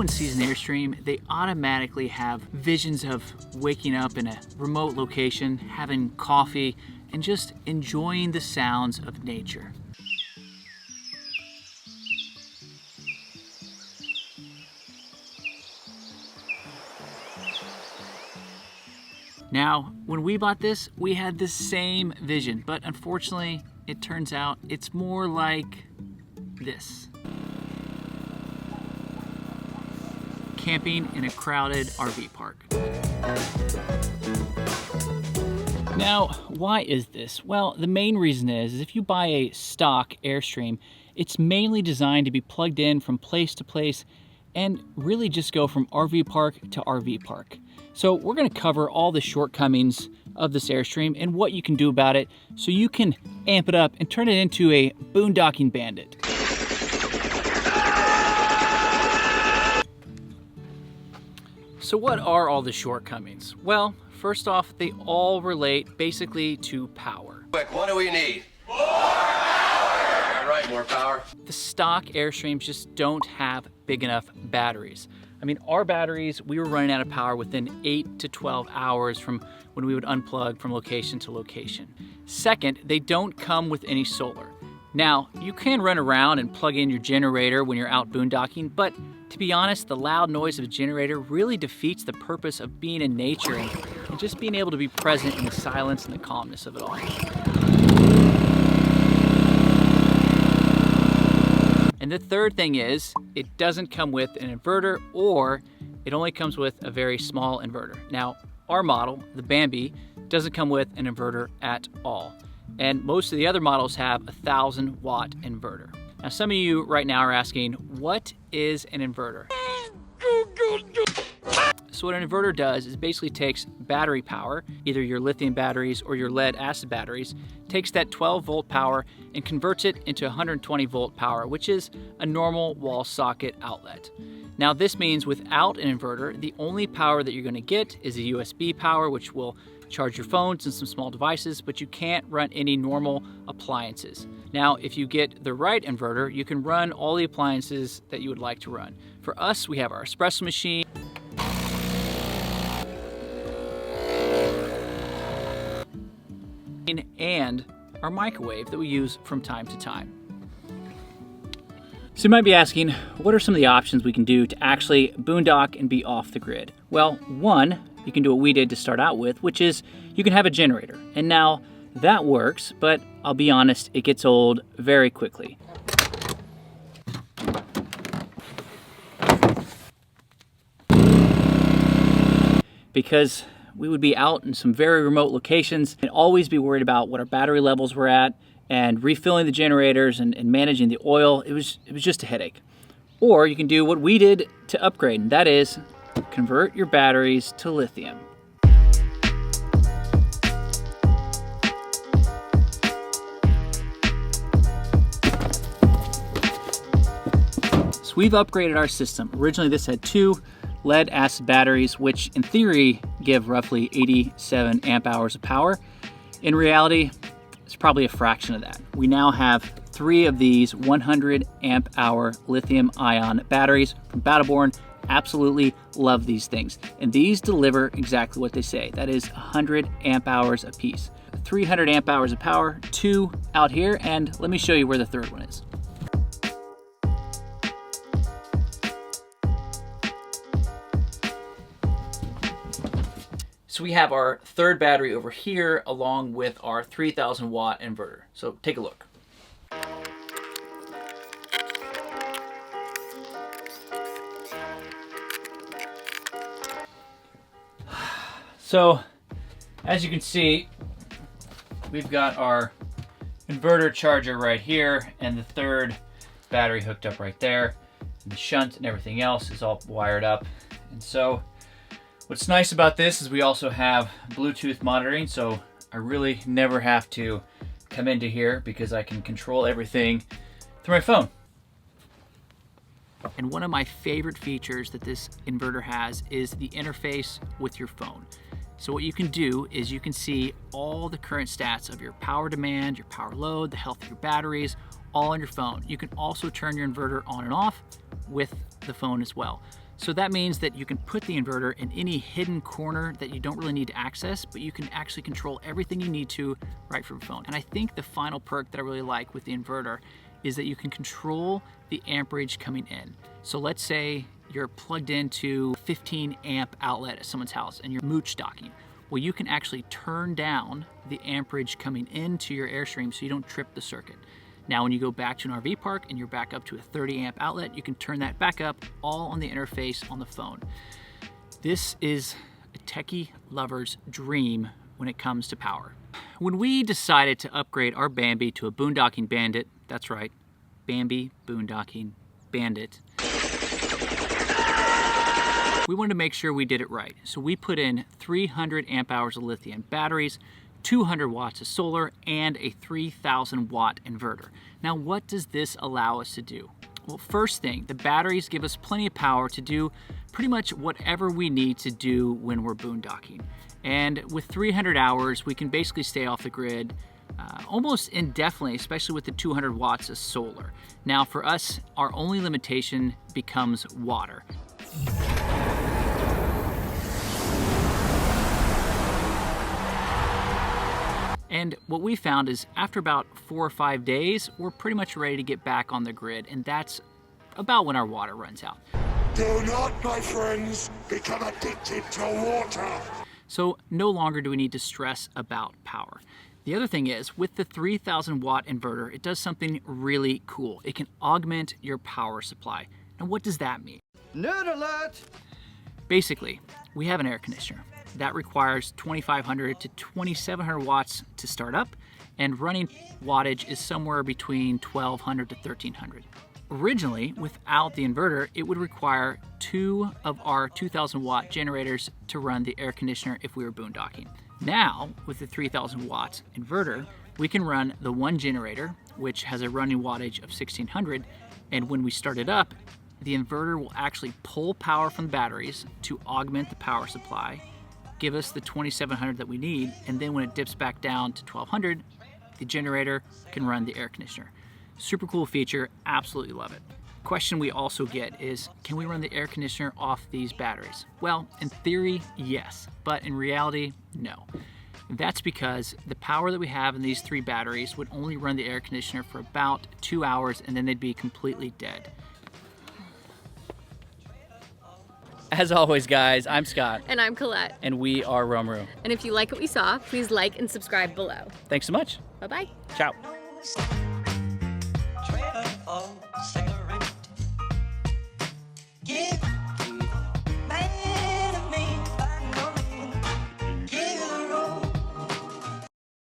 someone sees an Airstream, they automatically have visions of waking up in a remote location, having coffee, and just enjoying the sounds of nature. Now, when we bought this, we had the same vision, but unfortunately, it turns out it's more like this. Camping in a crowded RV park. Now, why is this? Well, the main reason is if you buy a stock Airstream, it's mainly designed to be plugged in from place to place and really just go from RV park to RV park. So we're going to cover all the shortcomings of this Airstream and what you can do about it so you can amp it up and turn it into a boondocking bandit. So what are all the shortcomings? Well, first off, they all relate basically to power. Quick, what do we need? More power! All right, more power. The stock Airstreams just don't have big enough batteries. I mean, our batteries, we were running out of power within 8 to 12 hours from when we would unplug from location to location. Second, they don't come with any solar. Now, you can run around and plug in your generator when you're out boondocking, but to be honest, the loud noise of a generator really defeats the purpose of being in nature and just being able to be present in the silence and the calmness of it all. And the third thing is, it doesn't come with an inverter, or it only comes with a very small inverter. Now, our model, the Bambi, doesn't come with an inverter at all. And most of the other models have a 1,000-watt inverter. Now, some of you right now are asking, what is an inverter? So what an inverter does is basically takes battery power, either your lithium batteries or your lead acid batteries, takes that 12-volt power and converts it into 120-volt power, which is a normal wall socket outlet. Now this means without an inverter, the only power that you're going to get is a USB power, which will charge your phones and some small devices, but you can't run any normal appliances. Now, if you get the right inverter, you can run all the appliances that you would like to run. For us, we have our espresso machine, and our microwave that we use from time to time. So you might be asking, what are some of the options we can do to actually boondock and be off the grid? Well, one, you can do what we did to start out with, which is you can have a generator. And now that works, but I'll be honest, it gets old very quickly. Because we would be out in some very remote locations and always be worried about what our battery levels were at and refilling the generators and managing the oil. It was just a headache. Or you can do what we did to upgrade, and that is convert your batteries to lithium. So we've upgraded our system. Originally this had 2 lead acid batteries, which in theory give roughly 87 amp hours of power. In reality, it's probably a fraction of that. We now have 3 of these 100 amp hour lithium ion batteries from Battleborn. Absolutely love these things. And these deliver exactly what they say. That is 100 amp hours a piece. 300 amp hours of power, 2 out here, and let me show you where the third one is. So we have our third battery over here along with our 3,000 watt inverter. So take a look. So as you can see, we've got our inverter charger right here and the third battery hooked up right there. And the shunt and everything else is all wired up. And so what's nice about this is we also have Bluetooth monitoring, so I really never have to come into here because I can control everything through my phone. And one of my favorite features that this inverter has is the interface with your phone. So what you can do is you can see all the current stats of your power demand, your power load, the health of your batteries, all on your phone. You can also turn your inverter on and off with the phone as well. So that means that you can put the inverter in any hidden corner that you don't really need to access, but you can actually control everything you need to right from your phone. And I think the final perk that I really like with the inverter is that you can control the amperage coming in. So let's say you're plugged into 15 amp outlet at someone's house and you're mooch docking. Well, you can actually turn down the amperage coming into your Airstream so you don't trip the circuit. Now, when you go back to an RV park and you're back up to a 30 amp outlet, you can turn that back up all on the interface on the phone. This is a techie lover's dream when it comes to power. When we decided to upgrade our Bambi to a boondocking bandit, that's right, Bambi boondocking bandit, we wanted to make sure we did it right. So we put in 300 amp hours of lithium batteries, 200 watts of solar, and a 3,000 watt inverter. Now, what does this allow us to do? Well, first thing, the batteries give us plenty of power to do pretty much whatever we need to do when we're boondocking. And with 300 hours, we can basically stay off the grid almost indefinitely, especially with the 200 watts of solar. Now, for us, our only limitation becomes water. And what we found is after about 4 or 5 days, we're pretty much ready to get back on the grid, and that's about when our water runs out. Do not, my friends, become addicted to water. So no longer do we need to stress about power. The other thing is, with the 3,000 watt inverter, it does something really cool. It can augment your power supply. And what does that mean? Nerd alert! Basically, we have an air conditioner. That requires 2,500 to 2,700 watts to start up, and running wattage is somewhere between 1,200 to 1,300. Originally, without the inverter, it would require 2 of our 2,000 watt generators to run the air conditioner if we were boondocking. Now, with the 3,000 watt inverter, we can run the one generator, which has a running wattage of 1,600, and when we start it up, the inverter will actually pull power from the batteries to augment the power supply, give us the 2,700 that we need, and then when it dips back down to 1,200, the generator can run the air conditioner. Super cool feature, absolutely love it. Question we also get is, can we run the air conditioner off these batteries? Well, in theory, yes, but in reality, no. That's because the power that we have in these 3 batteries would only run the air conditioner for about 2 hours, and then they'd be completely dead. As always, guys, I'm Scott. And I'm Colette. And we are Romru. And if you like what we saw, please like and subscribe below. Thanks so much. Bye-bye. Ciao.